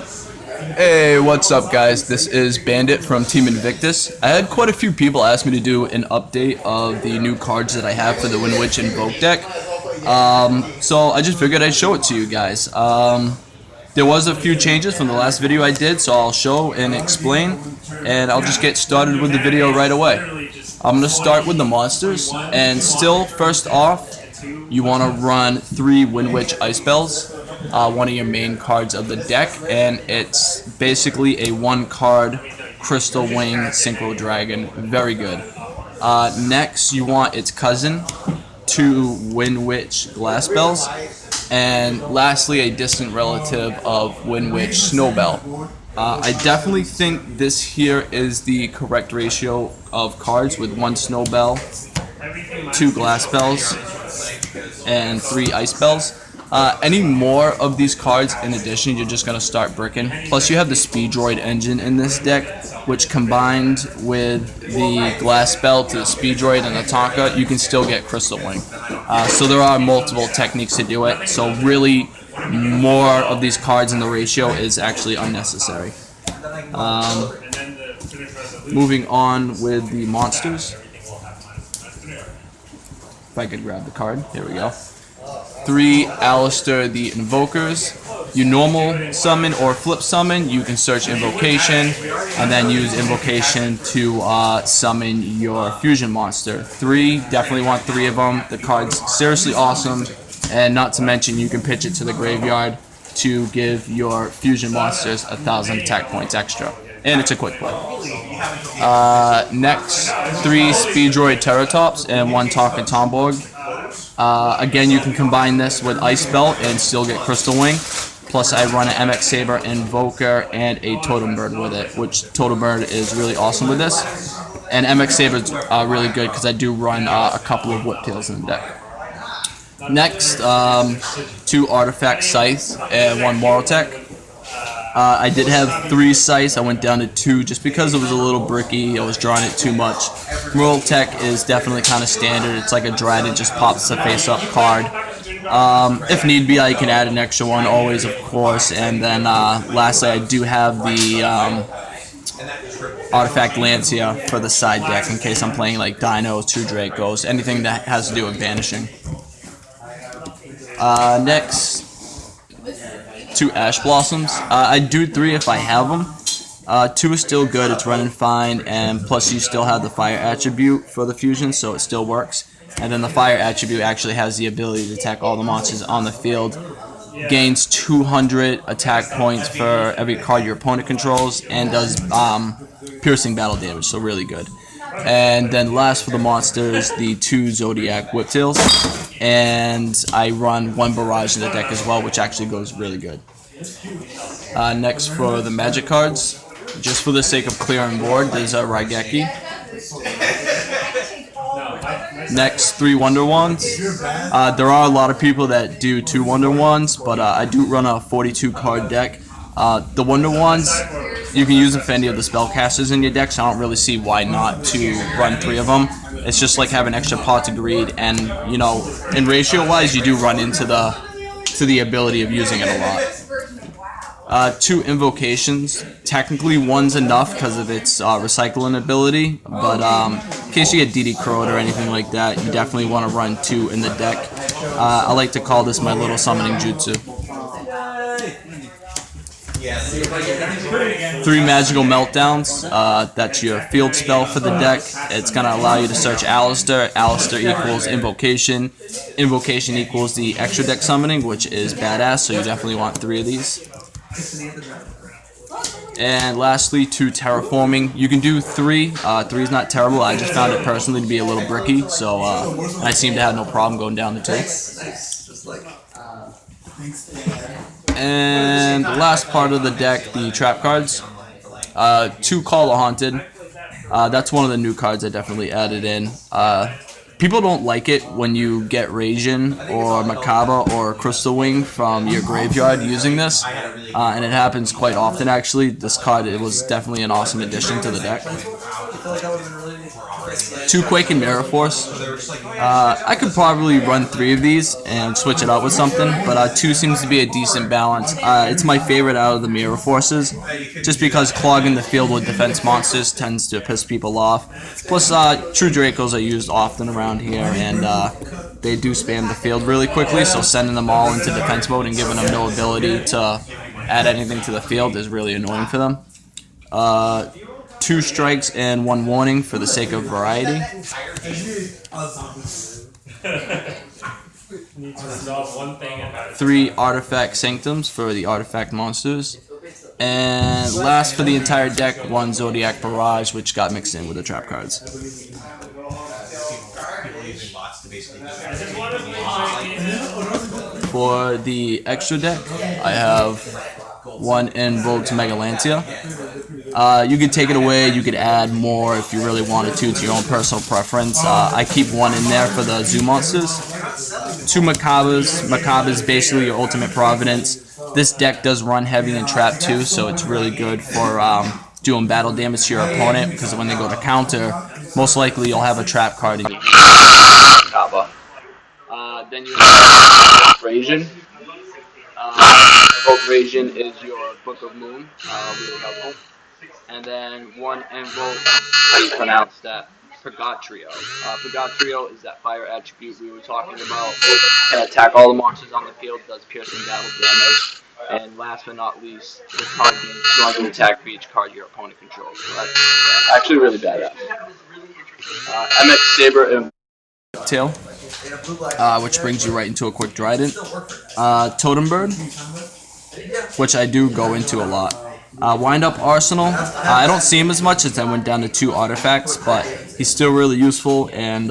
Hey, what's up guys? This is Bandit from Team Invictus. I had quite a few people ask me to do an update of the new cards that I have for the windwitch invoked deck. So I just figured I'd show it to you guys. There was a few changes from the last video I did, so I'll show and explain, and I'll just get started with the video right away. I'm going to start with the monsters, and still, first off, you want to run 3 windwitch ice bells. One of your main cards of the deck, and it's basically a 1-card Crystal Wing Synchro Dragon. Very good. Next, you want its cousin, 2 windwitch glass bells, and lastly, a distant relative of windwitch snowbell. I definitely think this here is the correct ratio of cards, with 1 snowbell, 2 glass bells, and 3 ice bells. Any more of these cards in addition, you're just going to start bricking. Plus you have the Speed Droid engine in this deck, which combined with the glass spell to the Speed Droid and the Tonka, you can still get Crystal Wing. So there are multiple techniques to do it, so really more of these cards in the ratio is actually unnecessary. Moving on with the monsters. If I could grab the card, here we go. 3 Alistair the Invokers. You normal summon or flip summon, you can search Invocation, and then use Invocation to summon your fusion monster. 3, definitely want 3 of them. The card's seriously awesome, and not to mention you can pitch it to the graveyard to give your fusion monsters 1,000 attack points extra. And it's a quick play. Next, 3 Speed Droid Terratops and 1 Tonka Tomborg. Again, you can combine this with Ice Belt and still get Crystal Wing. Plus, I run an MX Saber, Invoker, and a Totem Bird with it, which Totem Bird is really awesome with this. And MX Saber is really good because I do run a couple of Whiptails in the deck. Next, 2 Artifact Scythes and 1 Morotech. I did have 3 Scythes. I went down to 2 just because it was a little bricky. I was drawing it too much. Morotech is definitely kind of standard. It's like a dread. It just pops a face-up card. If need be, I can add an extra one, always, of course. And then lastly, I do have the Artifact Lancia for the side deck in case I'm playing like Dinos, 2 Dracos, anything that has to do with banishing. Next, 2 Ash Blossoms. I do 3 if I have them. 2 is still good, it's running fine, and plus you still have the fire attribute for the fusion, so it still works. And then the fire attribute actually has the ability to attack all the monsters on the field. Gains 200 attack points for every card your opponent controls, and does piercing battle damage, so really good. And then last for the monsters, the 2 Zodiac Whiptails. And I run 1 Barrage in the deck as well, which actually goes really good. Next for the magic cards, just for the sake of clearing board, there's a Raigeki. Next, 3 Wonder Wands. There are a lot of people that do 2 Wonder Wands, but I do run a 42 card deck. The Wonder Wands, you can use them for any of the spellcasters in your deck, so I don't really see why not to run 3 of them. It's just like having extra pots of greed, and you know, in ratio wise, you do run into the ability of using it a lot. 2 Invocations. Technically, 1's enough because of its recycling ability, but in case you get DD Crowed or anything like that, you definitely want to run 2 in the deck. I like to call this my little summoning jutsu. 3 Magical Meltdowns. That's your field spell for the deck. It's going to allow you to search Alistair. Alistair equals Invocation. Invocation equals the extra deck summoning, which is badass, so you definitely want 3 of these. And lastly, 2 Terraforming. You can do 3. 3 is not terrible. I just found it personally to be a little bricky, so I seem to have no problem going down the 2. And the last part of the deck, the trap cards. 2 Call the Haunted. That's one of the new cards I definitely added in. People don't like it when you get Rajin or Macabre or Crystal Wing from your graveyard using this, and it happens quite often actually. This card, it was definitely an awesome addition to the deck. 2 Quake and Mirror Force. I could probably run 3 of these and switch it out with something, but 2 seems to be a decent balance. It's my favorite out of the Mirror Forces, just because clogging the field with defense monsters tends to piss people off. Plus, True Dracos are used often around here, and they do spam the field really quickly, so sending them all into defense mode and giving them no ability to add anything to the field is really annoying for them. 2 strikes and 1 warning for the sake of variety. Three artifact sanctums for the artifact monsters. And last for the entire deck, 1 Zodiac Barrage, which got mixed in with the trap cards. For the extra deck, I have 1 invoked Megalantia. You could take it away, you could add more if you really wanted to. It's your own personal preference. I keep 1 in there for the zoo monsters. 2 Macabres. Macabre is basically your ultimate Providence. This deck does run heavy in trap too, so it's really good for doing battle damage to your opponent, because when they go to counter, most likely you'll have a trap card in your Macabre. Then you have Abrasion. Abrasion is your Book of Moon, really helpful. And then 1 invoke, how do you pronounce that? Purgatrio. Purgatrio is that fire attribute we were talking about. It can attack all the monsters on the field, does piercing battle damage. And last but not least, the card being stronger attack for each card your opponent controls. So that's actually really badass. MX Saber and Tail, which brings you right into a quick Trident. Totem Bird, which I do go into a lot. Wind Up Arsenal, I don't see him as much as I went down to 2 artifacts, but he's still really useful, and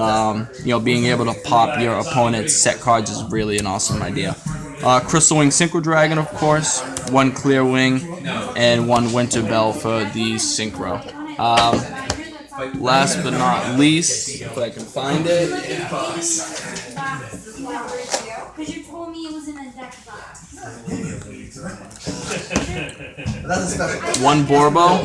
you know, being able to pop your opponent's set cards is really an awesome idea. Crystal Wing Synchro Dragon, of course, 1 Clear Wing, and 1 Winter Bell for the Synchro. Last but not least, if I can find it, because you told me it was in a deck box. 1 Borbo,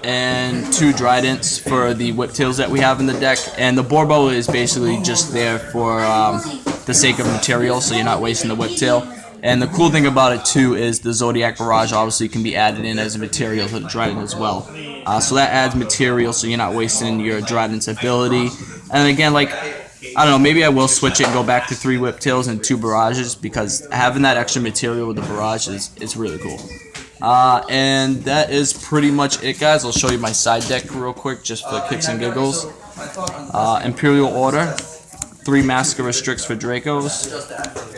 and 2 Tridents for the Whiptails that we have in the deck. And the Borbo is basically just there for the sake of material, so you're not wasting the Whiptail. And the cool thing about it too is the Zodiac Barrage obviously can be added in as a material to the Trident as well. So that adds material, so you're not wasting your Trident's ability. And again, like, I don't know, maybe I will switch it and go back to 3 Whiptails and 2 Barrages, because having that extra material with the Barrage is really cool. And that is pretty much it, guys. I'll show you my side deck real quick, just for kicks and giggles. Imperial Order, 3 Massacre Restricts for Dracos,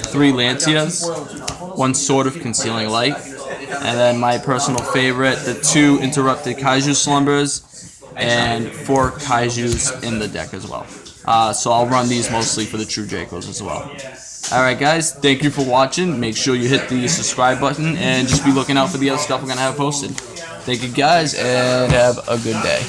3 Lancias, 1 Sword of Concealing Light, and then my personal favorite, the 2 Interrupted Kaiju Slumbers, and 4 Kaijus in the deck as well. So I'll run these mostly for the True Dracos as well. Alright guys, thank you for watching. Make sure you hit the subscribe button and just be looking out for the other stuff we're going to have posted. Thank you guys, and have a good day.